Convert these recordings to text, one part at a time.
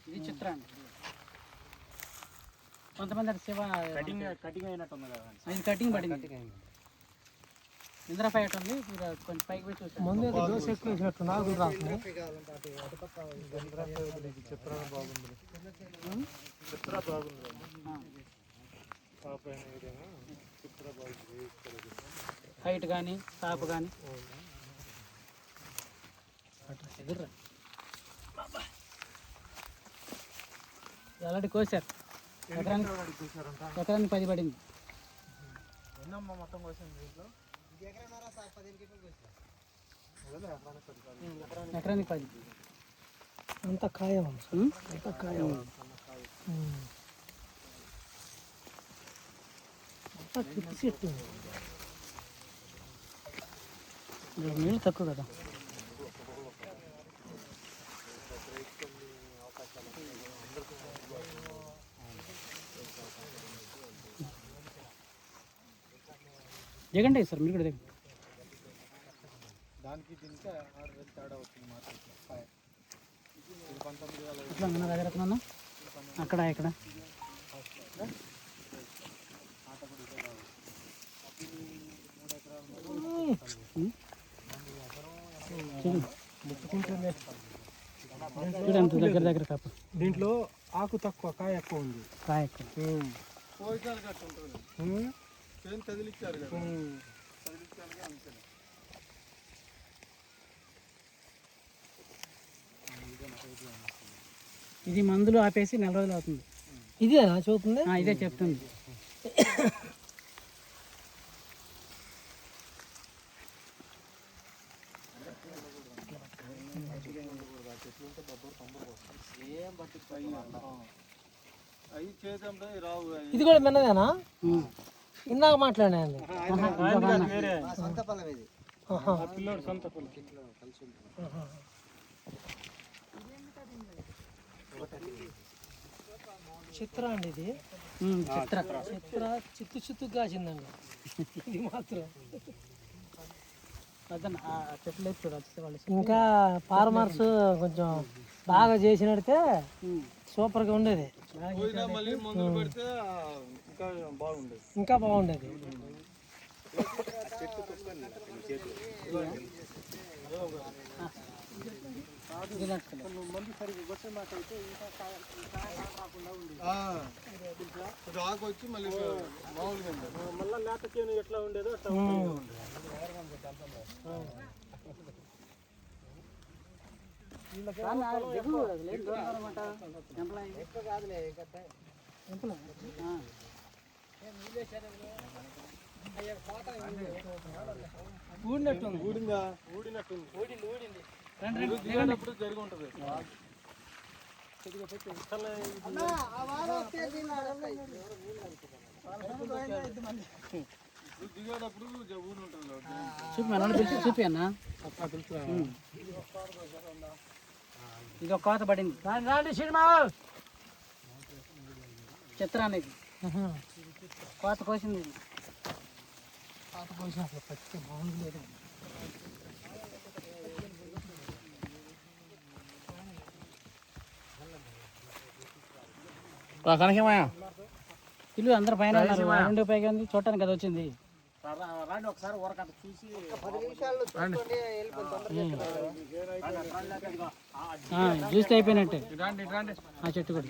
ఇది చిత్ర అండి. కొంతమంది శివ కటింగ్ అయినట్టు ఉంది కదా, ఇది కటింగ్ పడింది. ఇంద్ర ఫైట్ ఉంది, కొంచెం పైకి పోయి చూసాను. ముందు దోశ ఎక్కువ వేసినట్టు నాకు రాస్తుంది. హైట్ కానీ టాప్ కానీ అలాంటి కోసారు. ఎకరానికి 10 పడింది. మొత్తం కోసింది ఎకరానికి 10. అంత ఖాయం, అంత ఖాయం, అంతా కిట్టి చెట్టు. నీళ్ళు తక్కువ కదా. దిగండి సార్, మీరు కూడా దిగండి. దానికి దీనికి 6,000 తేడా వచ్చింది మార్కెట్లో. ఇట్లా మన దగ్గర అక్కడ ఇక్కడ చూడండి దగ్గర దగ్గర కాపు. దీంట్లో ఆకు తక్కువ, కాయ ఎక్కువ ఉంది. కాయ ఎక్కువ. ఇది మందులు ఆపేసి 4 రోజులు అవుతుంది. ఇదేనా చూస్తుంది? ఇదే చెప్తుంది. ఇది కూడా మిన్నదేనా? ఇందాక మాట్లాడినా చిత్ర అండి. ఇది చిత్ర చిత్తు కాసిందండి. ఇది మాత్రం ఇంకా ఫార్మర్స్ కొంచెం బాగా చేసినట్టే సూపర్గా ఉండేది, ఇంకా బాగుండేది. వచ్చి మళ్ళీ లేత చేను ఎట్లా ఉండేదో అట్లా ఊడినప్పుడు జరిగి ఉంటుంది. దిగేటప్పుడు ఊడి ఉంటుంది. చూపి అన్న, ఇది ఒక కోత పడింది. రాండి సినిమా చిత్రానికి కోత కోసింది. కోత కోసిన పచ్చి బాగుంది లేదు. ఇల్లు అందరు పైన 2 పైగా ఉంది, చూడటానికి కదా వచ్చింది. రాండి ఒకసారి ఊరకంత చూసి చూస్తే అయిపోయినట్టే. ఆ చెట్టు కూడా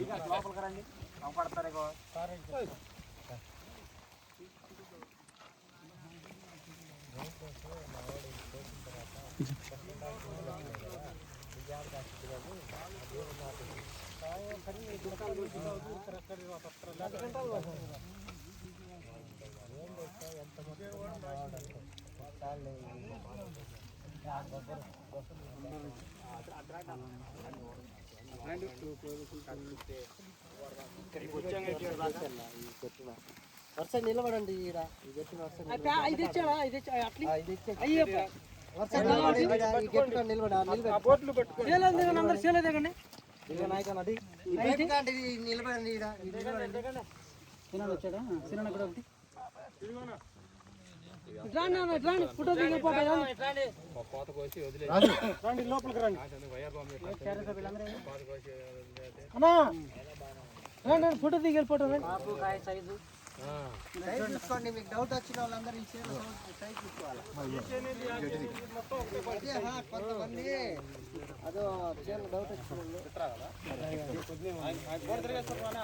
వరుస నిలబడండి. వచ్చాడా సినిమా కూడా ఒకటి ఫోటో దిగిపోతా రండి లోపలికి రండి అన్నా రండి ఫోటో దిగి ఫోటో బాబు కాయ సైజు తీసుకోండి. మీకు డౌట్ వచ్చిన వాళ్ళందరూ ఈ చీర సైజ్ తీసుకోవాలి. కొంతమంది అదో చీర డౌట్ వచ్చిన ఉన్నాయి సార్ కాడ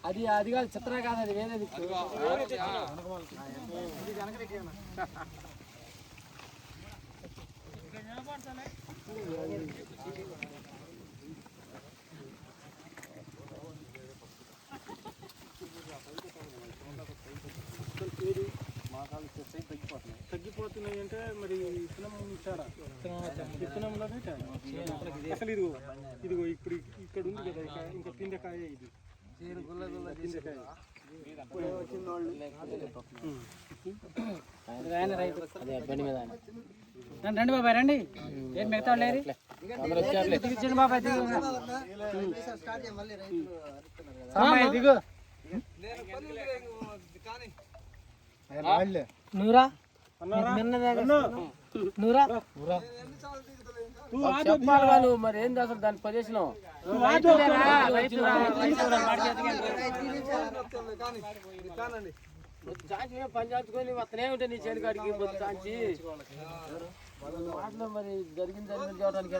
అది అది కాదు చిత్ర కాదు అది వేరే దిక్కు తగ్గిపోతున్నాయి అంటే మరి విత్తనం ఇచ్చారా? విత్తనంలోనే అసలు ఇదిగో ఇప్పుడు ఇక్కడ ఉంది కదా ఇంకా పిందెకాయ ఇది పిందెకాయ రండి బాబాయ్ రండి. ఏం మిగతా వాళ్ళు లేరు దిగుచండి బాబాయ్ దిగు నూరా నూరా చెప్పాలి వాళ్ళు మరి ఏంది అసలు దాని పొజిషన్ పంచాచుకొని వస్తనే ఉంటే నీ చేను కాడికి చాంచి మాటలో మరి జరిగింది చూడడానికి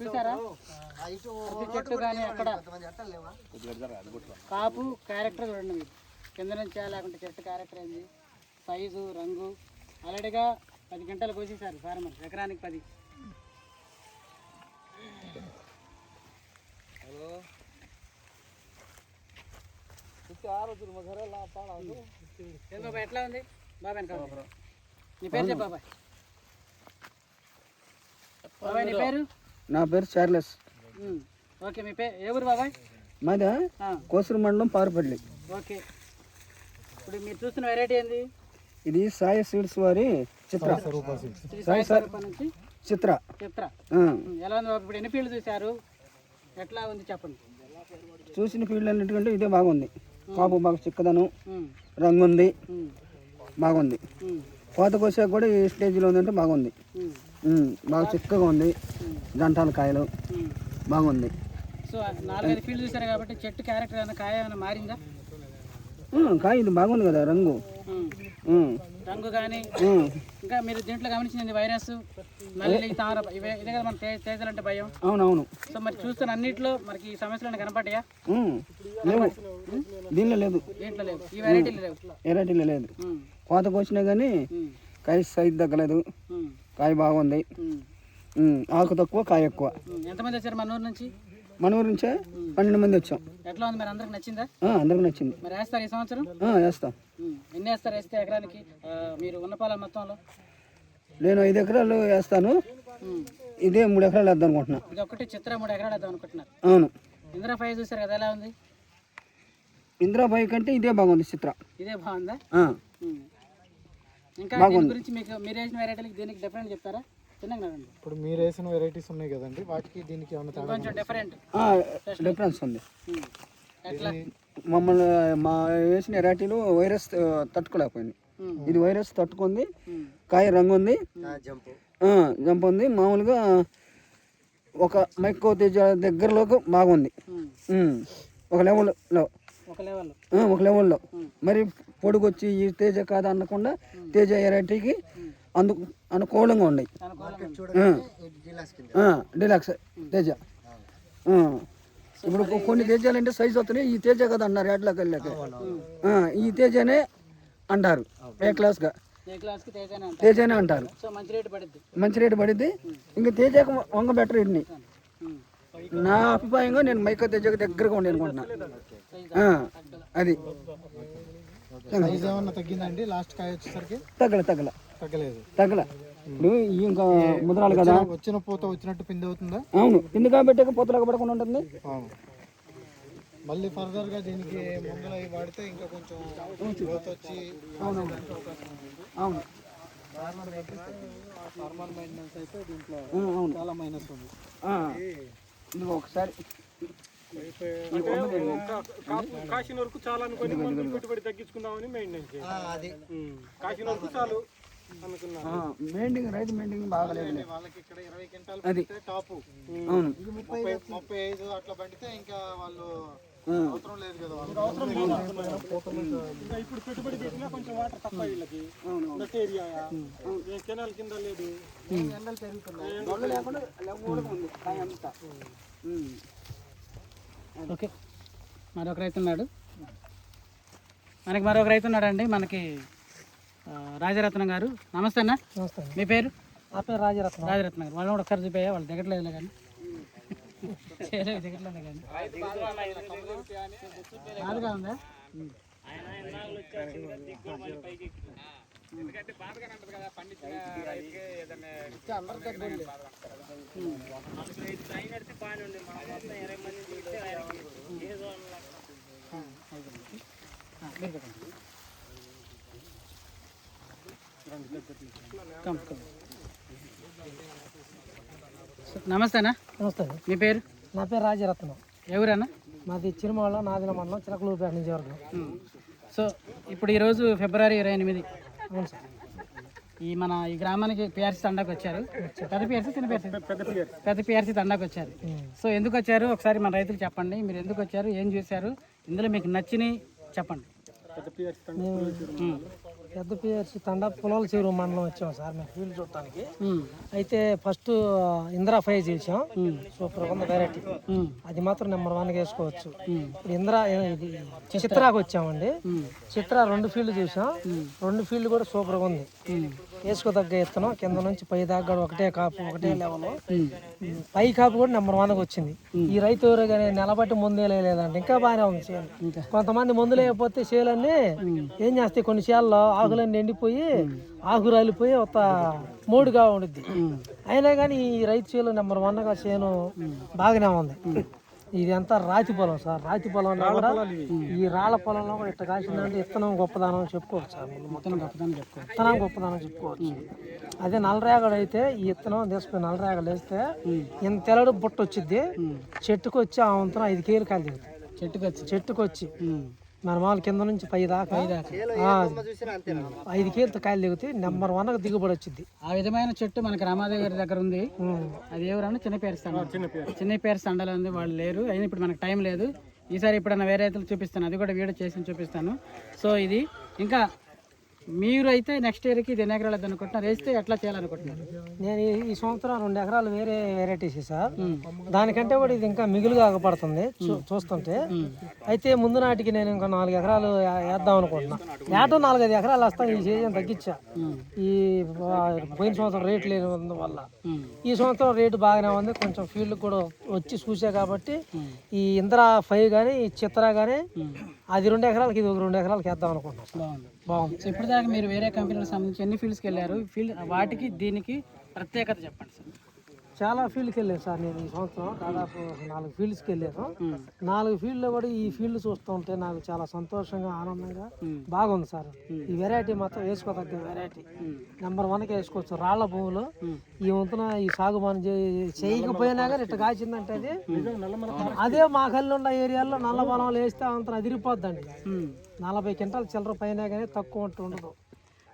చూసారా చెట్టు కానీ అక్కడ కాపు క్యారెక్టర్ చూడండి మీరు కింద నుంచి లేకుంటే చెట్టు క్యారెక్టర్ ఏంది సైజు రంగు ఆల్రెడీగా 10 గంటలు కోసేసారు ఫార్మర్ ఎకరానికి 10. బాబాయ్ ఎట్లా ఉంది బాబాయ్ నీ పేరు చెప్పు బాబాయ్. బాబాయ్ నీ పేరు? నా పేరు చార్లెస్. ఓకే మీ పేరు ఏ ఊరు బాబాయ్? మాదా కోసూరు మండలం పారుపల్లి. ఓకే ఇప్పుడు మీరు చూస్తున్న వెరైటీ ఏంది? ఇది సాయి సీడ్స్ వారి చిత్ర నుంచి చిత్ర చిత్ర ఎలా ఉంది బాబు? ఇప్పుడు ఎన్ని ఫీల్డ్ చూశారు, ఎట్లా ఉంది చెప్పండి. చూసిన ఫీల్డ్ అన్నిటికంటే ఇదే బాగుంది. కాపు బాగా చిక్కదనం, రంగు ఉంది, బాగుంది. కోత కోసాక కూడా ఈ స్టేజ్లో ఉందంటే బాగుంది. బాగా చిక్కగా ఉంది, జంటాల కాయలు బాగుంది. సో 4-5 ఫీల్డ్ చూసారు కాబట్టి చెట్టు క్యారెక్టర్ ఏమైనా కాయ ఏమైనా మారిందా? కాయ ఇది బాగుంది కదా రంగు రంగు కానీ ఇంకా మీరు దీంట్లో గమనించింది వైరస్ నల్లి తార ఇదే కదా మన తేజాలంటే భయం. అవునవును. సో మరి చూస్తున్న అన్నింటిలో మనకి ఈ సమస్యలు కనపడ్డాయా? లేవు, దీనిలో లేదు, దీంట్లో లేవు, ఈ వెరైటీలో లేవు, వెరైటీలో లేదు. కోత కోసినా కానీ కాయ సైజ్ తగ్గలేదు, కాయ బాగుంది, ఆకు తక్కువ కాయ ఎక్కువ. ఎంతమంది వచ్చారు మన ఊరు నుంచి? మన ఊరు నుంచే 12 మంది వచ్చాం. ఎట్లా ఉంది మరి అందరికి నచ్చిందా? అందరికి నచ్చింది. మరి వేస్తారు ఈ సంవత్సరం? వేస్తాం. ఎన్ని వేస్తారు వేస్తే ఎకరానికి మీరు ఉన్న పొలం మొత్తంలో? నేను 5 ఎకరాలు వేస్తాను, ఇదే 3 ఎకరాలు వేద్దాం అనుకుంటున్నా. ఇది ఒకటి చిత్ర 3 ఎకరాలు వేద్దాం అనుకుంటున్నారు. అవును. ఇందిరా 5 చూసారు కదా, ఎలా ఉంది? ఇందిరా 5 కంటే ఇదే బాగుంది చిత్ర. ఇదే బాగుందా? ఇంకా దీని గురించి మీకు మీరు వేసిన వెరైటీలకి దీనికి డిఫరెంట్ చెప్తారా? ఇప్పుడు మీరు వేసిన వెరైటీస్ ఉన్నాయి కదండి, వాటికి దీనికి కొంచెం డిఫరెన్స్ ఉంది. మమ్మల్ని మా వేసిన వెరైటీలు వైరస్ తట్టుకోలేకపోయింది. ఇది వైరస్ తట్టుకుంది, కాయ రంగు ఉంది, జంప్ ఉంది. మామూలుగా ఒక మైక్రో తేజ దగ్గరలోకి బాగుంది, ఒక లెవెల్లో ఒక లెవెల్లో. మరి పొడుగొచ్చి ఈ తేజ కాదు అనకుండా తేజ వెరైటీకి అనుకూలంగా ఉన్నాయి. డిలాక్స్ తేజ. ఇప్పుడు కొన్ని తేజాలు అంటే సైజు వస్తున్నాయి, ఈ తేజ కదా అన్నారు ఏట్లోకి వెళ్ళాక. ఈ తేజనే అంటారు, ఏ క్లాస్గా తేజనే అంటారు. మంచి రేటు పడిద్ది. ఇంకా తేజకు వంగ బెటర్ ఇన్ని నా అభిప్రాయంగా నేను మైకో తెజ్జకు దగ్గరగా ఉండి అనుకుంటున్నా. అది సైజ్ ఏమన్నా తగ్గిందండి లాస్ట్ కాయ వచ్చేసరికి? తగ్గల ఇప్పుడు ఇంకా ముద్రాలు కదా వచ్చిన పూత వచ్చినట్టు పిండి అవుతుందా? అవును, పిండి కాబట్టి పూతలాగా పడకుండా ఉంటుంది. మళ్ళీ ఫర్దర్ గా దీనికి మందులు అవి వాడితే ఇంకా కొంచెం గ్రోత్ వచ్చి అవును ఫార్మర్ మెయింటెనెన్స్ అయితే దీంట్లో అవును చాలా మైనస్ ఉంది. నువ్వు ఒకసారి కాసిన వరకు చాలా అనుకుని మందులు పెట్టుబడి తగ్గించుకుందామని మెయింటెనెన్స్ అది కాసిన వరకు చాలు అనుకున్నా. మెయింటింగ్ రైతు మెయింటింగ్ బాగాలేదు. వాళ్ళకి ఇక్కడ 20 క్వింటాల్ అది టాప్ అవును 35 అట్లా పండితే ఇంకా వాళ్ళు అవసరం లేదు కదా. ఇంకా ఇప్పుడు పెట్టుబడి పెట్టినా కొంచెం వాటర్ తక్కువ వీళ్ళకి ఏరియా కెనాల్ కింద లేదు, ఎండలు పెరుగుతున్నాయి, గొడవ లేకుండా లేకుండా ఉంది కాయ అంతా. ఓకే, మరొక రైతు ఉన్నాడు, మరొక రైతు ఉన్నాడండి మనకి రాజరత్నం గారు. నమస్తే అన్న. నమస్తే. మీ పేరు? నా పేరు రాజరత్నం. రాజరత్నం గారు. వాళ్ళు కూడా ఒకసారి చూపాయా? వాళ్ళు దిగట్లేదులే కానీ దిగట్లేదు కానీ బాధగా ఉందా? నమస్తే అన్న. నమస్తే. మీ పేరు? నా పేరు రాజరత్నం. ఎవరన్నా? మాది చిరుమల నాదిన మండలం చిలకలూరుపేట నియోజకవర్గం. సో ఇప్పుడు ఈరోజు ఫిబ్రవరి 28. అవును సార్. ఈ గ్రామానికి పిఆర్సీ తండాకు వచ్చారు. పెద్ద పిఆర్సీ, చిన్న పిఆర్సీ? పెద్ద పిఆర్సీ తండాకు వచ్చారు. సో ఎందుకు వచ్చారు ఒకసారి మన రైతులకు చెప్పండి. మీరు ఎందుకు వచ్చారు, ఏం చూశారు, ఇందులో మీకు నచ్చినవి చెప్పండి. పెద్ద పిఆర్సీ తండా పొలాల చెరువు మండలం వచ్చాం సార్ మేము ఫీల్డ్ చూడటానికి. అయితే ఫస్ట్ ఇందిరా 5 చేసాం. సూపర్ ఉంది వెరైటీ, అది మాత్రం నెంబర్ 1 వేసుకోవచ్చు. ఇప్పుడు ఇందిరా ఇది చిత్రాకు వచ్చామండి. చిత్ర 2 ఫీల్డ్ చూసాం, 2 ఫీల్డ్ కూడా సూపర్గా ఉంది. వేసుకోదగ్గ ఇత్తనం, కింద నుంచి పై దాకా ఒకటే కాపు, ఒకటే లెవెల్. పై కాపు కూడా నెంబర్ 1 వచ్చింది. ఈ రైతు ఎవరు కానీ నిలబట్టి ముందే లేదంటే ఇంకా బాగానే ఉంది చేను. కొంతమంది మందు లేకపోతే చేలన్నీ ఏం చేస్తాయి, కొన్ని చేలలో ఆకులన్నీ ఎండిపోయి ఆకు రాలిపోయి ఒక మోడుగా ఉండిద్ది. అయినా కానీ ఈ రైతు చేలు నెంబర్ 1గా చేను బాగానే ఉంది. ఇది అంతా రాతి పొలం సార్. రాతి పొలంలో కూడా ఈ రాళ్ళ పొలంలో కూడా ఇట్లా కాసిందంటే ఇత్తనం గొప్పదానం చెప్పుకోవచ్చు సార్. ఇత్తనం గొప్పదానం చెప్పుకోవచ్చు. అదే నల్లరేగడు అయితే ఈ ఇత్తనం తీసుకుని నల్లరేగడు వేస్తే ఇంత తెల్లడు బుట్ట వచ్చిద్ది. చెట్టుకు వచ్చి ఆ వంతున 5 కేలు కాయలు దిగుతాయి. చెట్టుకు వచ్చి మన మామూలు కింద నుంచి పై దాకా 5 కేలతో కాయలు దిగుతాయి. నెంబర్ 1గా దిగుబడి వచ్చింది. ఆ విధమైన చెట్టు మనకి రామాదేవి గారి దగ్గర ఉంది. అది ఎవరన్నా చిన్న పేరు సండలో ఉంది. వాళ్ళు లేరు, అయినా ఇప్పుడు మనకు టైం లేదు. ఈసారి ఎప్పుడన్నా వేరే రైతులు చూపిస్తాను, అది కూడా వీడియో చేసి చూపిస్తాను. సో ఇది ఇంకా మీరు అయితే నెక్స్ట్ ఇయర్కి ఇది ఎన్ని ఎకరాలు అనుకుంటున్నారు, వేస్తే ఎట్లా చేయాలనుకుంటున్నారు? నేను ఈ సంవత్సరం 2 ఎకరాలు వేరే వెరైటీస్ సార్. దానికంటే కూడా ఇది ఇంకా మిగులుగా ఆగపడుతుంది చూస్తుంటే. అయితే ముందు నాటికి నేను ఇంకా 4 ఎకరాలు వేద్దాం అనుకుంటున్నా. ఏటో 4-5 ఎకరాలు వేస్తాను. ఈ సీజన్ తగ్గించా. ఈ పోయిన సంవత్సరం రేట్ లేని వల్ల ఈ సంవత్సరం రేటు బాగానే ఉంది. కొంచెం ఫీల్డ్ కూడా వచ్చి చూసా కాబట్టి ఈ ఇందిరా 5 కానీ ఈ చిత్ర కానీ అది 2 ఎకరాలకి ఇది 2 ఎకరాలకి వేద్దాం అనుకుంటున్నాను. బాగుంది. సో ఇప్పటిదాకా మీరు వేరే కంపెనీలకు సంబంధించి ఎన్ని ఫీల్డ్స్కి వెళ్ళారు? వాటికి దీనికి ప్రత్యేకత చెప్పండి సార్. చాలా ఫీల్డ్కి వెళ్ళాను సార్. నేను ఈ సంవత్సరం దాదాపు 4 ఫీల్డ్స్కి వెళ్ళాను. 4 ఫీల్డ్లో కూడా ఈ ఫీల్డ్ చూస్తుంటే నాకు చాలా సంతోషంగా, ఆనందంగా బాగుంది సార్. ఈ వెరైటీ మాత్రం వేసుకోదగ్గ వెరైటీ. నెంబర్ 1కి వేసుకోవచ్చు. రాళ్ల భూములు ఈ వంతున ఈ సాగు మనం చేయకపోయినా కానీ ఇట్లా కాసిందంటే అదే మా కల్లుండ ఏరియాలో నల్ల పొలంలో వేస్తే అంత అదిరిపోద్దండి. 40 క్వింటాల చిల్లర పైన కానీ తక్కువ ఉండదు.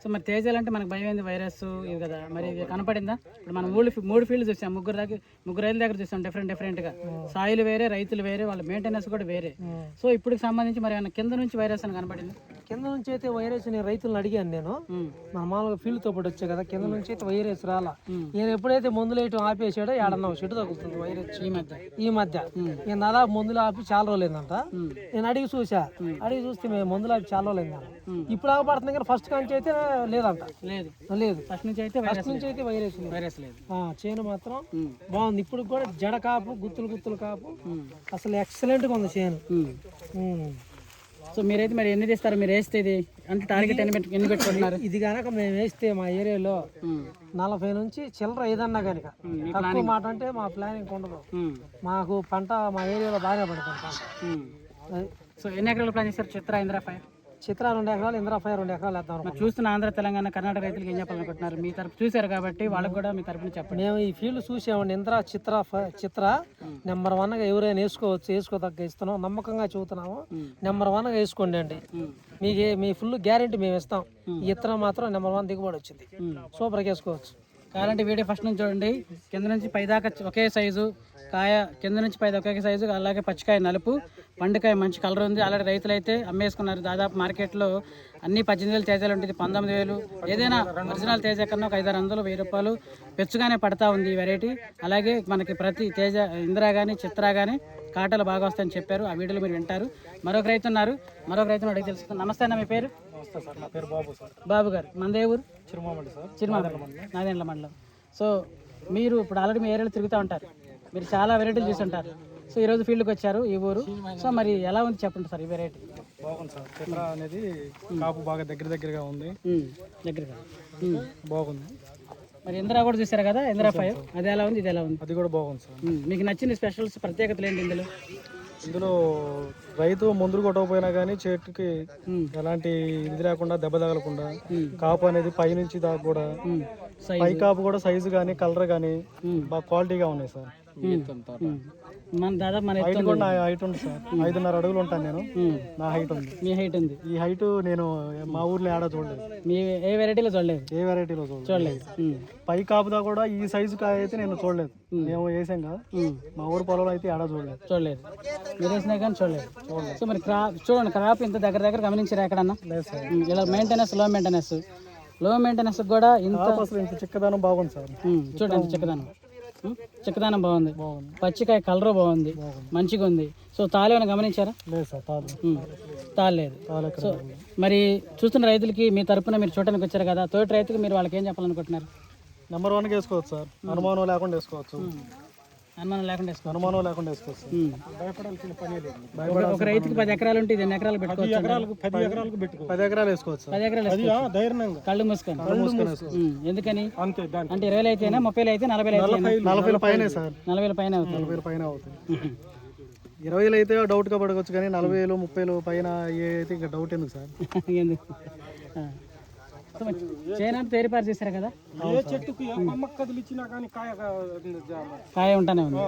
సో మరి తేజాలంటే మనకు భయం ఏంది, వైరస్ ఇవి కదా, మరి ఇవి కనపడిందా? ఇప్పుడు మనం 3 ఫీల్డ్స్ చూసాం, ముగ్గురు రైతుల దగ్గర చూసాం డిఫరెంట్గా. సాయిల్ వేరే, రైతులు వేరే, వాళ్ళ మెయింటెనెన్స్ కూడా వేరే. సో ఇప్పుడు సంబంధించి మరి ఏమైనా కింద నుంచి వైరస్ అని కనపడింది? కింద నుంచి అయితే వైరస్ నేను రైతులను అడిగాను. నేను మామూలుగా ఫీల్డ్తో పాటు వచ్చా కదా, కింద నుంచి అయితే వైరస్ రాలా. నేను ఎప్పుడైతే మందులు వేయటం ఆపేసాడో ఏడన్నా చెట్టు తగ్గుతుంది వైరస్ ఈ మధ్య. నేను దాదాపు మందులు ఆపి చాలా రోజులు అయిందంట. నేను అడిగి చూసా. అడిగి చూస్తే మేము మందులు ఆపి చాలా రోజులు అయిందా. ఇప్పుడు ఆగపడుతుంది కానీ ఫస్ట్ కాంచి అయితే లేదంట. లేదు లేదు, ఫస్ట్ నుంచి అయితే ఫస్ట్ నుంచి అయితే వైరస్ లేదు. వైరస్ లేదు. చేను మాత్రం బాగుంది. ఇప్పుడు కూడా జడ కాపు, గుత్తులు కాపు, అసలు ఎక్సలెంట్గా ఉంది చేను. సో మీరైతే మరి ఎన్ని తీస్తారు? మీరు వేస్తే ఇది అంటే టార్గెట్ ఎన్ని పెట్టుకుంటున్నారు? ఇది కనుక మేము వేస్తే మా ఏరియాలో 40 నుంచి చిల్లర ఏదన్నా కనుక తక్కువ మాట అంటే మా ప్లానింగ్ ఉండదు. మాకు పంట మా ఏరియాలో బాగానే పడుతుంది పంట. సో ఎన్ని ఎకరాలు ప్లాన్ చేస్తారు? చిత్ర ఇంద్రా 5 చిత్ర 2 ఎకరాలు, ఇంద్రా 5 2 ఎకరాలు వేద్దాం. మరి చూస్తున్న ఆంధ్ర, తెలంగాణ, కర్ణాటక రైతులకు ఏం చెప్పాలనుకుంటున్నారు? మీ తరపు చూశారు కాబట్టి వాళ్ళకి కూడా మీ తరపున చెప్పండి. మేము ఈ ఫీల్డ్ చూసామండి. ఇంద్రా చిత్ర నెంబర్ 1గా ఎవరైనా వేసుకోవచ్చు, వేసుకోదగ్గ ఇస్తున్నాం, నమ్మకంగా చెబుతున్నాము. నెంబర్ 1గా వేసుకోండి అండి. మీ ఫుల్ గ్యారెంటీ మేము ఇస్తాం. ఈ ఇత్తనం మాత్రం నెంబర్ 1 దిగుబడి వచ్చింది, సూపర్గా వేసుకోవచ్చు. కావాలంటే వీడియో ఫస్ట్ నుంచి చూడండి. కింద నుంచి పైదాకా ఒకే సైజు కాయ, కింద నుంచి పైదా ఒకే సైజు, అలాగే పచ్చికాయ నలుపు, పండుకాయ మంచి కలర్ ఉంది. అలాగే రైతులు అయితే అమ్మేసుకున్నారు. దాదాపు మార్కెట్లో అన్ని 18,000 తేజాలు ఉంటుంది, 19,000 ఏదైనా ఒరిజినల్ తేజ కన్నా ఒక 500, 1000 రూపాయలు పెచ్చుగానే పడతా ఉంది ఈ వెరైటీ. అలాగే మనకి ప్రతి తేజ ఇందిరా కానీ చిత్రా కానీ కాటలు బాగా వస్తాయని చెప్పారు. ఆ వీడియోలో మీరు వింటారు. మరొక రైతు ఉన్నారు, అడిగి తెలుసుకుందాం. నమస్తే అన్న, మీ పేరు? సార్ నా పేరు బాబు సార్. బాబు గారు, మనదే ఊరు? చిరుమామిడి సార్. నాదెండ్ల మండలం. సో మీరు ఇప్పుడు ఆల్రెడీ మీ ఏరియాలో తిరుగుతూ ఉంటారు, మీరు చాలా వెరైటీలు చూసి ఉంటారు. సో ఈరోజు ఫీల్డ్కి వచ్చారు ఈ ఊరు. సో మరి ఎలా ఉంది చెప్పండి సార్ ఈ వెరైటీ? బాగుంది సార్. చిత్ర అనేది కాపు బాగా దగ్గరగా ఉంది. దగ్గరగా బాగుంది. మరి ఇందిరా కూడా చూసారు కదా, ఇందిరా 5 అది ఎలా ఉంది, ఇది ఎలా ఉంది? అది కూడా బాగుంది సార్. మీకు నచ్చిన స్పెషల్స్ ప్రత్యేకతలు ఏంటి ఇందులో? ఇందులో రైతు మందులు కొట్టకపోయినా కానీ చెట్టుకి ఎలాంటి ఇది లేకుండా, దెబ్బ తగలకుండా, కాపు అనేది పై నుంచి దాకా కూడా, పై కాపు కూడా సైజు కానీ కలర్ కానీ బాగా క్వాలిటీగా ఉన్నాయి సార్. మన దాదాపు మన హైట్ కూడా నా హైట్ ఉంది సార్. 5.5 అడుగులు ఉంటాను నేను. నా హైట్ ఉంది. మీ హైట్ ఉంది. ఈ హైట్ నేను మా ఊర్లో ఆడ చూడలేదు. మీ ఏ వెరైటీలో చూడలేదు? ఏ వెరైటీలో చూడలేదు. పై కాపుదా కూడా ఈ సైజు కాయ అయితే నేను చూడలేదు. మేము వేసాం కదా, మా ఊరు పొలంలో అయితే ఆడ చూడలేదు. మీరు వేసినా కానీ చూడలేదు. సో మరి చూడండి, క్రాప్ ఇంత దగ్గర గమనించారు ఎక్కడన్నా? లేదు సార్. ఇలా మెయింటెనెన్స్, లో మెయింటెనెన్స్ కూడా ఇంత అసలు ఇంత చిక్కదనం బాగుంది సార్. చూడండి, చిక్కదనం బాగుంది, పచ్చికాయ కలర్ బాగుంది, మంచిగా ఉంది. సో తాలు ఏమైనా గమనించారా? లేదు సార్, తాలేదు. సో మరి చూస్తున్న రైతులకి మీ తరపున మీరు చూడడానికి వచ్చారు కదా, తోటి రైతుకి మీరు వాళ్ళకి ఏం చెప్పాలనుకుంటున్నారు? నెంబర్ 1కి వేసుకోవచ్చు సార్. అనుమానం లేకుండా వేసుకోవచ్చు. అనుమానం లేకుండా వేసుకోవచ్చు. భయపడాల్సిన పని లేదు. ఒక రైతుకి 10 ఎకరాలు ఉంటే 10 ఎకరాలు పెట్టుకోవచ్చు. 10 ఎకరాలకు పెట్టుకో. 10 ఎకరాలు వేసుకోవచ్చు. 10 ఎకరాలు ధైర్యంగా కళ్ళు మూసుకొని. ఎందుకని అంతే? అంటే 20 అయితేనా, 30 అయితే, 40 40 పైనే సార్. 40 పైన అవుతుంది. 40 పైన అవుతుంది. 20 అయితే డౌట్ గా పడవచ్చు, కానీ 40, 30 పైన అయితే ఇంకా డౌట్ ఎందుకు సార్? ఎందుకు? చైనా తేరిపారు చేశారు కదా, ఏ చెట్టుకు కదిలిచ్చినా కానీ కాయ ఉంటానే ఉంది.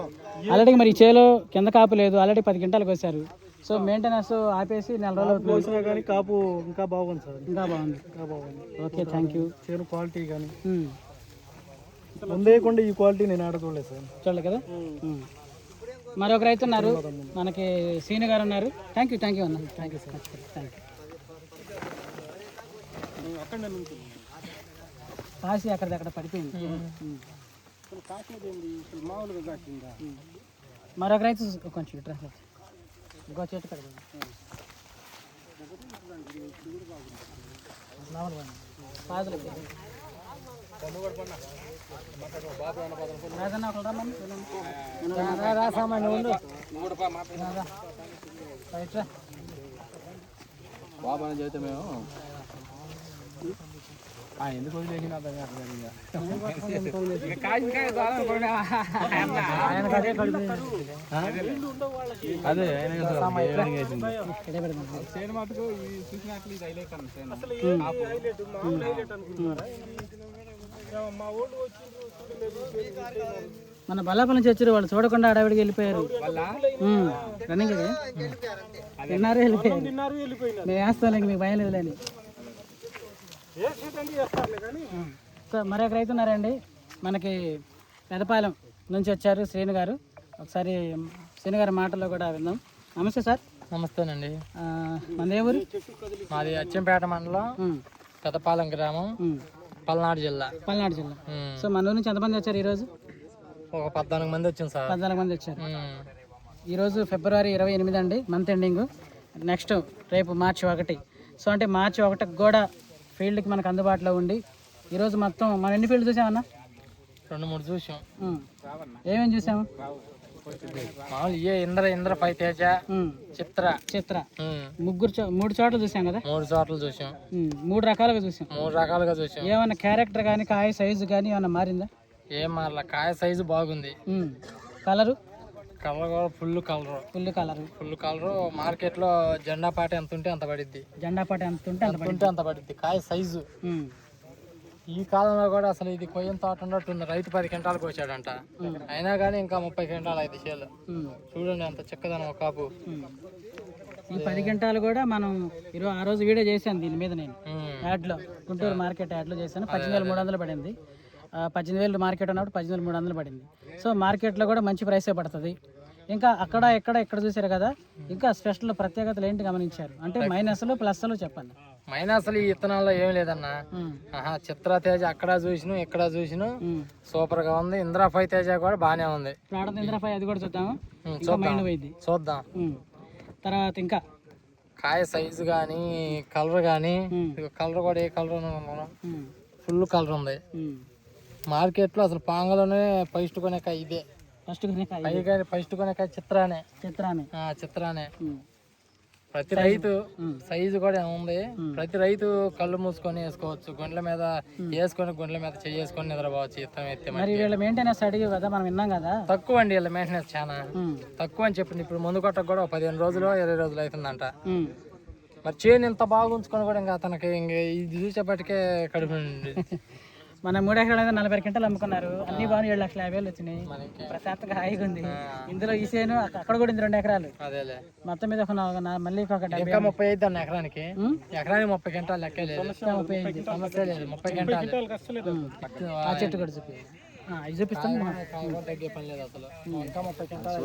ఆల్రెడీ మరి ఈ చేలో కింద కాపు లేదు, ఆల్రెడీ 10 క్వింటాలకు వచ్చారు. సో మెయింటెనెన్స్ ఆపేసి 4 రోజులు పోసినా కానీ కాపు ఇంకా బాగుంది సార్. ఇంకా బాగుంది. Okay, thank you. చేను క్వాలిటీ కానీ ముందేయకుండా ఈ క్వాలిటీ నేను ఆడ చూడలేదు సార్. చూడలేదు కదా. మరొక రైతు ఉన్నారు, మనకి సీని గారు ఉన్నారు. థ్యాంక్ యూ అన్న. Thank you sir. Thank you. కాసి అక్కడ పడిపోయింది. మరొక రైతు కొంచెం ఇట్లా ఇంకో చెట్టు పడిపోయింది. బాబా అని చెబితే మేము ఎందుకు వదిలేసిన అదే సేను మటుకు చూసినట్లు ఇది హైలైట్ మన బల్లాపల్లి నుంచి వచ్చారు వాళ్ళు, చూడకుండా అడవిడికి వెళ్ళిపోయారు. రన్నింగ్ తిన్నారు, వెళ్ళిపోయారు. మేము వేస్తాం, మీకు భయం లేదులేని. సో మరొక రైతు ఉన్నారండి, మనకి పెదపాలెం నుంచి వచ్చారు శ్రీను గారు. ఒకసారి శ్రీను గారి మాటల్లో కూడా విందాం. నమస్తే సార్. నమస్తేనండి. మన ఊరు? మాది అచ్చంపేట మండలం, పెదపాలెం గ్రామం, పల్నాడు జిల్లా. సో మన ఊరు నుంచి ఎంతమంది వచ్చారు ఈరోజు? ఒక 14 మంది వచ్చాం సార్. 14 మంది వచ్చారు. ఈరోజు ఫిబ్రవరి 28 అండి, మంత్ ఎండింగ్. నెక్స్ట్ రేపు మార్చి 1. సో అంటే మార్చి 1కి కూడా ఫీల్డ్కి మనకు అందుబాటులో ఉండి ఈరోజు మొత్తం మనం ఎన్ని ఫీల్డ్ చూసామన్నా? 2-3 చూసాం. ఏమేమి చూసాము? మామూలు ఇంద్ర పై తేజ, చిత్ర మూడు చోట్ల చూసాం కదా. 3 చోట్ల చూసాం. 3 రకాలుగా చూసాం. 3 రకాలుగా చూసాం. ఏమన్నా క్యారెక్టర్ కానీ కాయ సైజు కానీ ఏమన్నా మారిందా? ఏం మారలా, కాయ సైజు బాగుంది. కలరు కూడా ఫుల్ కలరు. మార్కెట్ లో జెండా పాట ఎంత ఉంటే అంత పడిద్ది. అంత పడిద్ది కాయ సైజు. ఈ కాలంలో కూడా అసలు ఇది కొయ్యం తోట ఉన్నట్టుంది. రైతు 10 క్వింటాలు కోసాడంట, అయినా కానీ ఇంకా 30 క్వింటాలు అయితే చేయాలి. చూడండి అంత చక్కదనం ఒక కాపు. ఈ 10 క్వింటాలు కూడా మనం ఆ రోజు వీడియో చేశాను దీని మీద. నేను యాడ్లో గుంటూరు మార్కెట్ యాడ్లో చేశాను. 18,300 పడింది. 18,000 మార్కెట్ ఉన్నప్పుడు 18,300 పడింది. సో మార్కెట్లో కూడా మంచి ప్రైసే పడుతుంది. ఇంకా అక్కడ ఇక్కడ చూసారు కదా. ఇంకా స్పెషల్ ప్రత్యేకతలు ఏంటి గమనించారు అంటే మైనస్లు ప్లస్లు చెప్పండి. మైనస్లు ఈ విత్తనాల్లో ఏం లేదన్నా. చిత్ర తేజ అక్కడ చూసిన ఇక్కడ చూసిన సూపర్ గా ఉంది. ఇంద్ర ఫై తేజ కూడా బానే ఉంది. ఇంద్ర ఫై అది కూడా చూద్దాము. చూద్దాం. తర్వాత ఇంకా కాయ సైజు గానీ కలర్ గానీ, కలర్ కూడా ఏ కలర్ ఫుల్ కలర్ ఉంది. మార్కెట్ లో అసలు పాంగలోనే ఫస్ట్ కొనే కాయ ఇదే. ఫస్ట్ కొనే కాయ చిత్రానే. ప్రతి రైతు సైజు కూడా ఉంది. ప్రతి రైతు కళ్ళు మూసుకొని వేసుకోవచ్చు. గుండ్ల మీద చేసుకొని నిద్రపోవచ్చు. ఇత్తనం ఎత్తే వీళ్ళ మెయింటెనెన్స్ అడిగి కదా మనం విన్నాం కదా. తక్కువ అండి వీళ్ళ మెయింటెనెన్స్ చాలా తక్కువ అని చెప్పింది. ఇప్పుడు ముందు కొట్టకు కూడా 15 రోజులు 20 రోజులు అవుతుందంట. మరి చేను ఇంత బాగా ఉంచుకొని కూడా ఇంకా అతనికి ఇది చూసేపటికే కడుపు. మన 3 ఎకరాలు 40 క్వింటాలు అమ్ముకున్నారు. అన్ని బాగా 7,50,000 వచ్చినాయి. ప్రశాంతంగా హాయిగా ఉంది. ఇందులో ఈ సేను అక్కడ కూడా 2 ఎకరాలు మొత్తం మీద మళ్ళీ ఒక 35 అన్న ఎకరానికి 30 క్వింటాలు లెక్క లేదు. సమస్య లేదు. 30 క్వింటాలు ఆ చెట్టు కూడా చూపి ఇది చూపిస్తాను. తగ్గే పని లేదు అసలు. ఇంకా 30 క్వింటాలు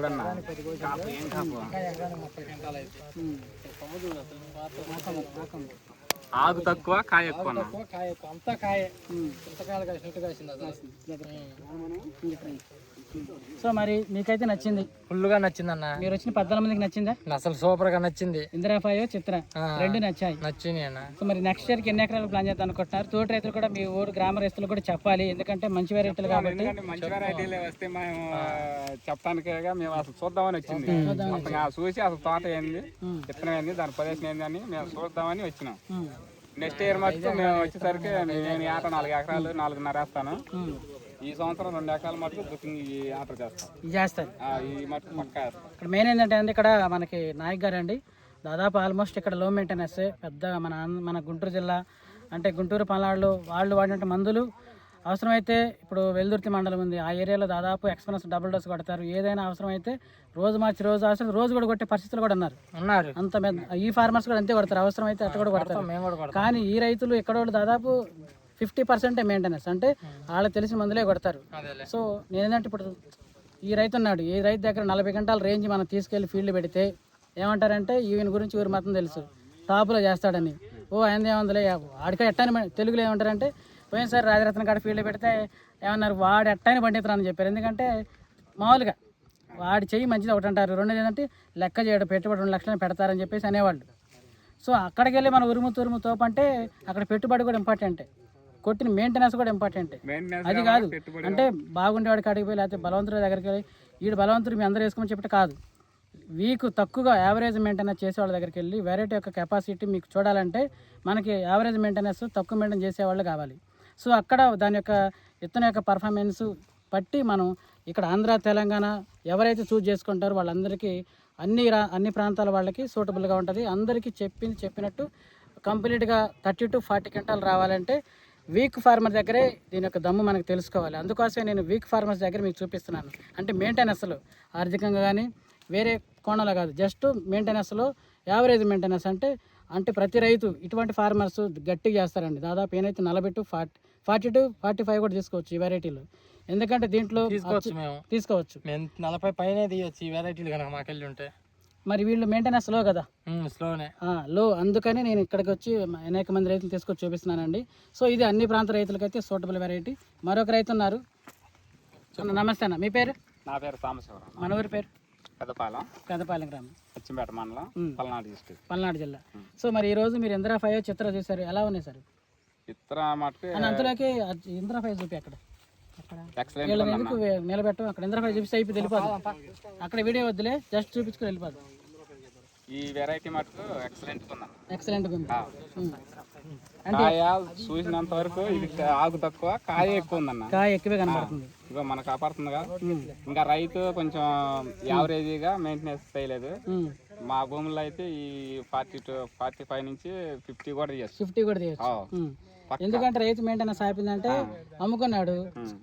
ఆకు తక్కువ కాయ ఎక్కువ. అంతా కాయ చింతకాయలు కాసినట్టు కాసింది అసలు. సో మరి మీకైతే నచ్చింది? ఫుల్గా నచ్చింది అన్న. మీరు వచ్చిన 14 మందికి నచ్చిందా? అసలు సూపర్ గా నచ్చింది. ఇందిరాఫాయో చిత్ర 2 నచ్చాయి. నచ్చింది అన్న. సో మరి నెక్స్ట్ ఇయర్కి ఎన్ని ఎకరాలు ప్లాన్ చేద్దాం అనుకుంటున్నారు? తోటి రైతులు కూడా మీ ఊరు గ్రామ రైతులు కూడా చెప్పాలి. ఎందుకంటే మంచి వెరైటీలు కాబట్టి. మంచి వెరైటీలు వస్తే మేము చెప్పడానికి మేము అసలు చూద్దామని వచ్చింది. చూసి అసలు తోట ఏంది, విత్తనం ఏంది, దాని ప్రదేశం ఏంది అని మేము చూద్దామని వచ్చినాం. నెక్స్ట్ ఇయర్ మటుకు మేము వచ్చేసరికి నేను ఆట 4 ఎకరాలు 4.5 వేస్తాను. ఈ సంవత్సరం 2 ఎకరాల మటుకు బుకింగ్ ఆర్డర్ చేస్తారు. ఈ మటుకు పక్కా వేస్తాం. ఇక్కడ మెయిన్ ఏంటంటే అండి, ఇక్కడ మనకి నాయక్ గారు అండి దాదాపు ఆల్మోస్ట్ ఇక్కడ లో మెయింటెనెన్స్ పెద్ద మన గుంటూరు జిల్లా అంటే గుంటూరు పల్నాడులో వాళ్ళు వాడినట్టు మందులు అవసరమైతే ఇప్పుడు వెల్దుర్తి మండలం ఉంది. ఆ ఏరియాలో దాదాపు ఎక్స్పెన్స్ డబుల్ డోస్ కొడతారు. ఏదైనా అవసరమైతే రోజు మార్చి రోజు కూడా కొట్టే పరిస్థితులు కూడా ఉన్నారు. అంత ఈ ఫార్మర్స్ కూడా అంతే కొడతారు. అవసరమైతే అట్లా కూడా కొడతారు. కానీ ఈ రైతులు ఎక్కడ వాళ్ళు దాదాపు 50% మెయింటెనెన్స్ అంటే వాళ్ళకి తెలిసిన మందులే కొడతారు. సో నేనేంటంటే ఇప్పుడు ఈ రైతు ఉన్నాడు, ఈ రైతు దగ్గర 40 గంటల రేంజ్ మనం తీసుకెళ్లి ఫీల్డ్ పెడితే ఏమంటారంటే ఈయన గురించి ఊరు మొత్తం తెలుసు, టాప్లో చేస్తాడని. ఆయన ఏమందులే ఆడిక ఎట్టని తెలుగులో ఏమంటారంటే పోయినసారి రాజరత్న కాడ ఫీల్డ్ పెడితే ఏమన్నారు, వాడు ఎట్టని పండితురాని చెప్పారు. ఎందుకంటే మామూలుగా వాడి చెయ్యి మంచిది ఒకటి అంటారు, రెండోది ఏంటంటే లెక్క చేయడం పెట్టుబడి 2 లక్షలు పెడతారని చెప్పేసి అనేవాళ్ళు. సో అక్కడికి వెళ్ళి మనం ఉరుము తోపంటే అక్కడ పెట్టుబడి కూడా ఇంపార్టెంటే, కొట్టిన మెయింటెనెన్స్ కూడా ఇంపార్టెంటే. అది కాదు అంటే బాగుండేవాడికి అడిగి పోయి లేకపోతే బలవంతుడి దగ్గరికి వెళ్ళి వీడు బలవంతుడు మీ అందరూ వేసుకోమని చెప్పి కాదు. వీక్ తక్కువగా యావరేజ్ మెయింటెనెన్స్ చేసే వాళ్ళ దగ్గరికి వెళ్ళి వెరైటీ యొక్క కెపాసిటీ మీకు చూడాలంటే మనకి యావరేజ్ మెయింటెనెన్స్ తక్కువ మెయింటైన్ చేసేవాళ్ళు కావాలి. సో అక్కడ దాని యొక్క విత్తనం యొక్క పర్ఫార్మెన్స్ బట్టి మనం ఇక్కడ ఆంధ్ర తెలంగాణ ఎవరైతే చూజ్ చేసుకుంటారో వాళ్ళందరికీ అన్ని ప్రాంతాల వాళ్ళకి సూటబుల్గా ఉంటుంది. అందరికీ చెప్పినట్టు కంప్లీట్గా 30 to 40 క్వింటాలు రావాలంటే వీక్ ఫార్మర్ దగ్గరే దీని యొక్క దమ్ము మనకు తెలుసుకోవాలి. అందుకోసమే నేను వీక్ ఫార్మర్స్ దగ్గర మీకు చూపిస్తున్నాను. అంటే మెయింటెనెన్స్లో ఆర్థికంగా కానీ వేరే కోణంలో కాదు, జస్ట్ మెయింటెనెన్స్లో యావరేజ్ మెయింటెనెన్స్ అంటే ప్రతి రైతు ఇటువంటి ఫార్మర్స్ గట్టిగా చేస్తారండి. దాదాపు ఏనైతే 40 to 40 to 45 కూడా తీసుకోవచ్చు ఈ వెరైటీలో. ఎందుకంటే దీంట్లో తీసుకోవచ్చు 40 పైనే తీయచ్చు ఈ వెరైటీలు కనుక మాకెళ్ళి ఉంటే. మరి వీళ్ళు మెయింటెనెన్స్ లో కదా, స్లోనే లో, అందుకని నేను ఇక్కడికి వచ్చి అనేక మంది రైతులు తీసుకొచ్చి చూపిస్తున్నానండి. సో ఇది అన్ని ప్రాంత రైతులకైతే సూటబుల్ వెరైటీ. మరొక రైతు ఉన్నారు. నమస్తే అన్న, మీ పేరు? నా పేరు సాంబశివరావు. మన ఊరి పేరు? పెద్దపాలెం గ్రామం, అచ్చంపేట మండలం, పల్నాడు డిస్ట్రిక్ట్, పల్నాడు జిల్లా. సో మరి ఈ రోజు మీరు ఇందిరా ఫైవ్ చిత్ర చూసారు, ఎలా ఉన్నాయి సార్? ఇతర మటుకు అని అంతలోకి ఇంద్రా ఫైవ్ చూపి అక్కడ ఎక్సలెంట్ వీళ్ళని ఎందుకు నిలబెట్టం అక్కడ ఇంద్రా ఫైవ్ చూపిస్తే అయిపోయి వెళ్ళిపోదు అక్కడ వీడియో వద్దులే జస్ట్ చూపించుకుని వెళ్ళిపోదు ఈ వెరైటీ మటుకు ఎక్సలెంట్ ఉందన్న. ఎక్సలెంట్గా ఉంది కాయ చూసినంత వరకు ఇది ఆకు తక్కువ కాయ ఎక్కువ ఉందన్న. కాయ ఎక్కువే కనబడుతుంది ఇగో మనకు కాపాడుతుందిగా. ఇంకా రైతు కొంచెం యావరేజీగా మెయింటెనెన్స్ చేయలేదు. మా భూముల్లో అయితే ఈ 45 నుంచి 50 కూడా చేస్తాం. 50 కూడా తీయచ్చు ఎందుకంటే రైతు మెయింటెనెన్స్ ఆపిందంటే అమ్ముకున్నాడు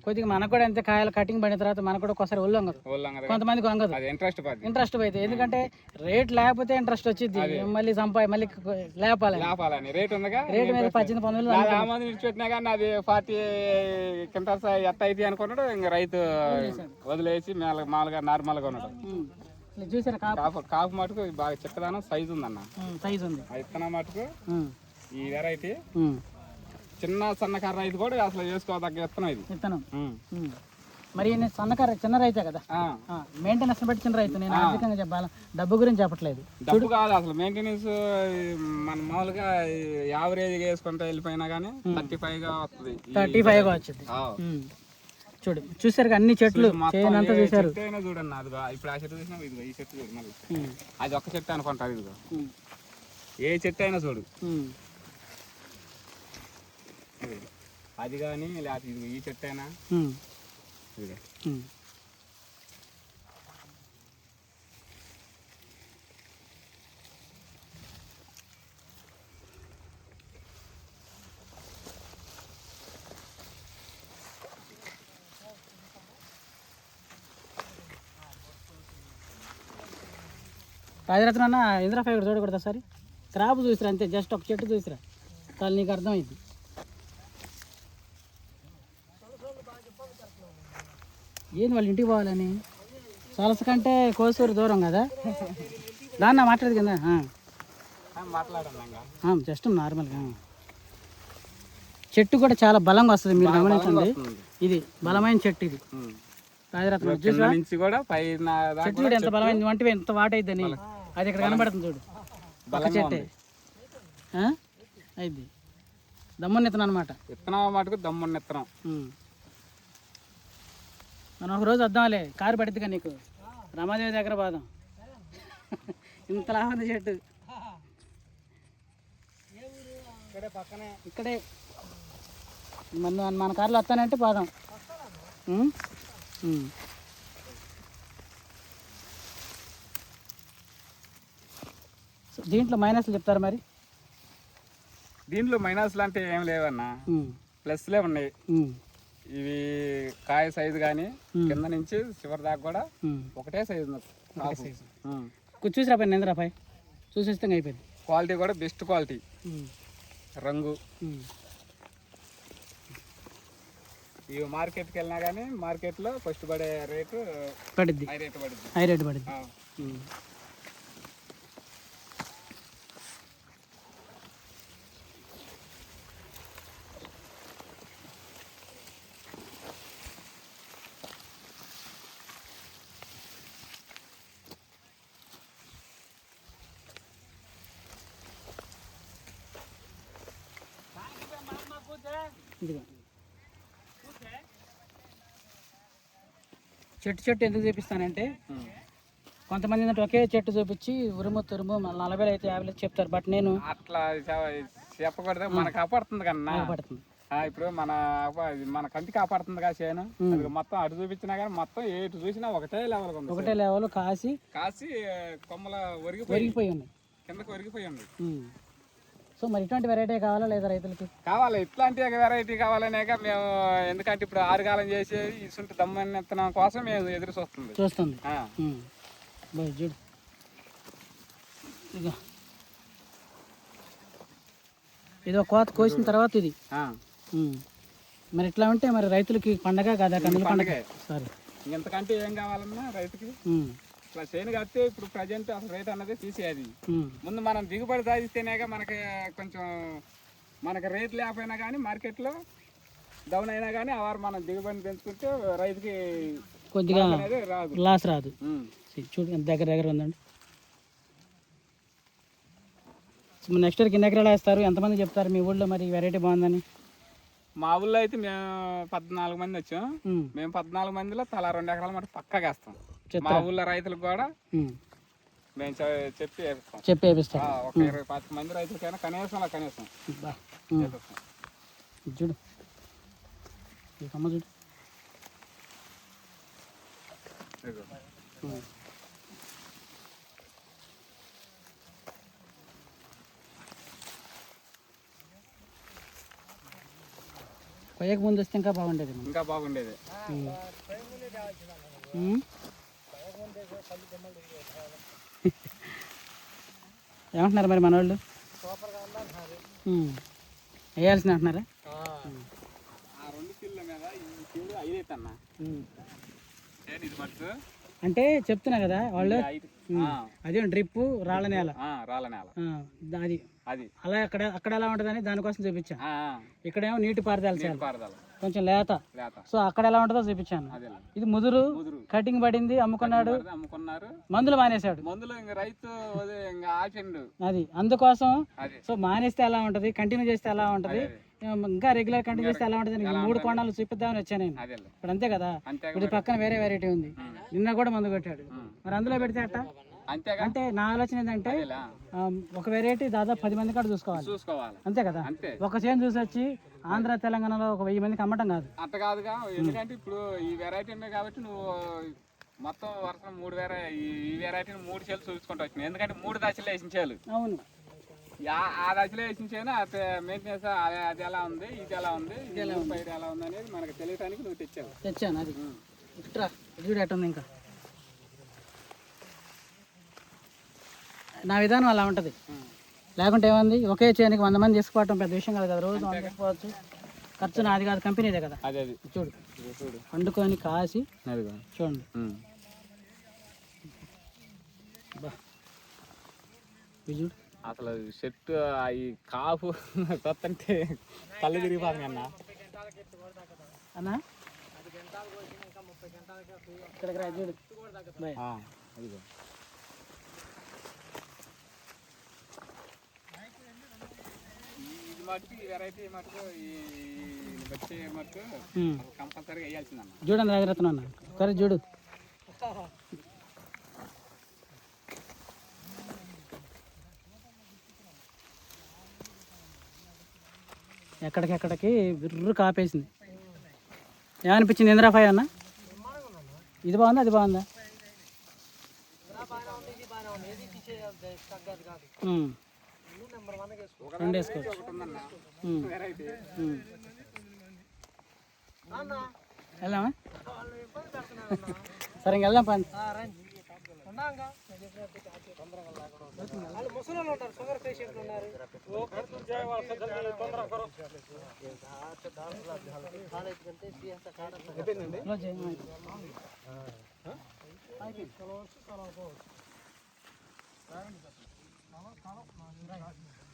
కొద్దిగా మనకు కూడా అంతే కాయలు కటింగ్ పడిన తర్వాత మనకు కూడా ఒకసారి ఒళ్ళొంగదు కొంతమందికి వంగదు ఇంట్రెస్ట్ పోయింది ఎందుకంటే రేట్ లేకపోతే ఇంట్రెస్ట్ వచ్చింది మళ్ళీ మళ్ళీ లేపాలని రేట్ ఉందిగా. రేట్ మీద 18-19 విడిచిపెట్టినా కానీ అది 40 కింటాల్స్ ఎట్ట అయితే అనుకున్నాడు. ఇంకా రైతు వదిలేసి మామూలుగా నార్మల్ గా ఉన్నాడు. చూసారా కాపు మటుకు బాగా చిక్కదానం సైజు ఉందన్న. సైజు ఉంది విత్తనం మటుకు ఈ వెరైటీ చిన్న సన్నకారు రైతు కూడా అసలు చేసుకోదగ్గ విత్తనం ఇది. విత్తనం మరి సన్నకారు చిన్న రైతే కదా మెయింటెనెన్స్ బట్టి చిన్న రైతు. నేను ఆర్థికంగా చెప్పాలి డబ్బు గురించి చెప్పట్లేదు. డబ్బు కాదు అసలు మెయింటెనెన్స్ మన మామూలుగా యావరేజ్ వేసుకుంటే వెళ్ళిపోయినా కానీ 35 గా వస్తుంది. 35 గా వచ్చింది. చూడు చూసారు అన్ని చెట్లు అంతా చూసారు. చూడండి అదిగో ఇప్పుడు ఆ చెట్టు చూసినా ఇదిగో ఈ చెట్టు చూడు మరి అది ఒక్క చెట్టు అనుకుంటారు. ఇదిగో ఏ చెట్టు అయినా చూడు అది కానీ లేకపోతే ఇదిగో ఈ చెట్టు అయినా రాజరత్న అన్న ఇంద్రా ఫైవ్ చూడకూడదా సరే క్రాప్ చూసిరా అంతే జస్ట్ ఒక చెట్టు చూసిరా చాలు నీకు అర్థమైంది. ఏంది వాళ్ళు ఇంటికి పోవాలని సొలస కంటే కోసూరు దూరం కదా దాన్న మాట్లాడదు కదా జస్ట్ నార్మల్గా చెట్టు కూడా చాలా బలంగా వస్తుంది మీరు గమనించండి. ఇది బలమైన చెట్టు ఇది రాజరత్న చెట్టు కూడా ఎంత బలమైంది వంటివి ఎంత వాటైద్దని అది ఇక్కడ కనబడుతుంది చూడు ఒక చెట్టే అయింది దమ్మున్నెత్తనం అనమాట. విత్తనం మటుకు దమ్మున్నెత్తనం. మనం ఒక రోజు వద్దాంలే కారు పడిద్దిగా నీకు రమాదేవి దగ్గర బాదం ఇంతలా ఉంది చెట్టు ఇక్కడే మన కారులో వస్తానంటే బాదం. దీంట్లో మైనస్లు చెప్తారు మరి. దీంట్లో మైనస్లు అంటే ఏం లేవన్నా ప్లస్లే ఉన్నాయి. ఇవి కాయ సైజు కానీ కింద నుంచి చివరి దాకా కూడా ఒకటే సైజు చూసిరా పైన నిందరాపాయ్ చూసేస్తే అయిపోయింది. క్వాలిటీ కూడా బెస్ట్ క్వాలిటీ. రంగు ఇవి మార్కెట్కి వెళ్ళినా కానీ మార్కెట్లో ఫస్ట్ పడే రేటు పడుద్ది హై రేటు పడుద్ది. చెట్టు ఎందుకు చూపిస్తానంటే కొంతమంది ఏంటంటే ఒకే చెట్టు చూపించి ఉరుము 40 అయితే 50 చెప్తారు. బట్ నేను అట్లా చెప్పకూడదు. మనకు కాపాడుతుంది కన్నా ఇప్పుడు మన కంటి కాపాడుతుంది కదా చేను మొత్తం అటు చూపించినా కానీ మొత్తం ఎటు చూసినా ఒకటే లెవెల్ కాసి కొమ్మల ఒరిగిపోయి ఉన్నాయి కిందకు ఒరిగిపోయి ఉన్నాయి. సో మరి ఇటువంటి వెరైటీ కావాలా లేదా రైతులకి కావాలి ఇట్లాంటి వెరైటీ కావాలనేగా మేము. ఎందుకంటే ఇప్పుడు ఆరుగాలం చేసి ఇసుంటి దమ్మన్నెత్తనం కోసం మేము ఎదురు చూస్తుంది. చూడు ఇక ఇది ఒక కోత కోసిన తర్వాత ఇది మరి ఇట్లా ఉంటే మరి రైతులకి పండగ కదా కందుల పండగ. సరే ఇంతకంటే ఏం కావాలన్నా రైతుకి ఇట్లా చేను కడితే ఇప్పుడు ప్రజెంట్ అసలు రేట్ అన్నది తీసేది. ముందు మనం దిగుబడి సాధిస్తేనేగా మనకి కొంచెం మనకి రేట్ లేకపోయినా కానీ మార్కెట్లో డౌన్ అయినా కానీ వారు మనం దిగుబడిని పెంచుకుంటే రైతుకి కొద్దిగా లాస్ రాదు. చూడు దగ్గర ఉందండి. నెక్స్ట్ ఇయర్కి ఎన్ని ఎకరాలు వేస్తారు? ఎంతమంది చెప్తారు మీ ఊళ్ళో మరి వెరైటీ బాగుందని? మా ఊళ్ళో అయితే మేము 14 మంది వచ్చాం. మేము 14 మందిలో తలా 2 ఎకరాల మటు పక్కగా వేస్తాం. మా ఊళ్ళో రైతులకు కూడా మేము చెప్పి వేపిస్తాం. వేపిస్తాం. ఒక 20-25 మంది రైతులకైనా కనీసం వేపిస్తాం. చూడు ఈ కొమ్మ చూడు. కొయ్యకు ముందు వస్తే ఇంకా బాగుండేది. ఇంకా బాగుండేది. ఏమంటున్నారు మరి మనోళ్ళు? వేయాల్సిన అంటున్నారా? ఆ 2 కిలోల మీద ఈ కిలో 5 అవుతాన్నా. ఇది మటుకు అంటే చెప్తున్నా కదా వాళ్ళు, అది డ్రిప్ రాళ్ళ నేల. అది అది అలా అక్కడ ఎలా ఉంటుందని దానికోసం చూపించాను. ఇక్కడేమో నీటి పారుదల కొంచెం లేత. సో అక్కడ ఎలా ఉంటుందో చూపించాను. ఇది ముదురు కటింగ్ పడింది, అమ్ముకున్నారు. మందులు మానేశాడు. మందులు రైతు ఆచిండు. అది అందుకోసం. సో మానేస్తే ఎలా ఉంటది, కంటిన్యూ చేస్తే ఎలా ఉంటది, ఇంకా రెగ్యులర్ కంటిన్యూ చేస్తే ఎలా ఉంటది, 3 కోణాలు చూపిద్దామని వచ్చాను నేను. ఇప్పుడు అంతే కదా. ఇప్పుడు పక్కన వేరే వెరైటీ ఉంది, నిన్న కూడా మందు కొట్టాడు. మరి అందులో పెడితే అట్ట. అంటే నా ఆలోచన ఏంటంటే ఒక వెరైటీ దాదాపు 10 మంది కూడా చూసుకోవాలి. అంతే కదా. ఒక చేను చూసి వచ్చి ఆంధ్ర తెలంగాణలో ఒక 1000 మందికి అమ్మటం కాదు. అంత కాదుగా. ఎందుకంటే ఇప్పుడు ఈ వెరైటీ ఉన్నాయి కాబట్టి నువ్వు మొత్తం వరుస 3 ఈ వెరైటీని 3 చేలు చూసుకుంటూ వచ్చినాయి. ఎందుకంటే 3 దశలు వేసిన చేలు. అవును. ఆ దశలో వేసిన చేను మెయింటెనెన్స్ అది ఎలా ఉంది, ఇది ఎలా ఉంది, పైరు ఎలా ఉంది అనేది మనకు తెలియడానికి నువ్వు తెచ్చాను. అది ఇట్రా చూడు ఎట్ట ఉంది. ఇంకా నా విధానం అలా ఉంటుంది. లేకుంటే ఏమంది, ఒకే చేనికి 100 మంది తీసుకోవటం పెద్ద విషయం కాదు కదా. రోజు తీసుకోవచ్చు. ఖర్చు నాది కాదు, కంపెనీదే కదా. చూడు వండుకొని కాసి చూడండి. చూడు అసలు చెట్టు ఈ కాపు కొత్తంటే కళ్ళు తిరిగిపోతుంది అన్న. అన్నా ఇక్కడికి రా చూడు. ఇది మటుకు ఈ వెరైటీ మటుకు ఈ వచ్చే మటుకు కంపల్సరీగా వేయాల్సిందన్న. చూడండి రాజరత్నం అన్న, సరే చూడు. ఎక్కడికెక్కడికి విర్రు కాపేసింది. ఏమనిపించింది ఇందిరా ఫైవ్ అన్న? ఇది బాగుందా, అది బాగుందా? రెండు వేసుకోవచ్చు. వెళ్దామా? సరే ఇంక వెళ్దాం పని.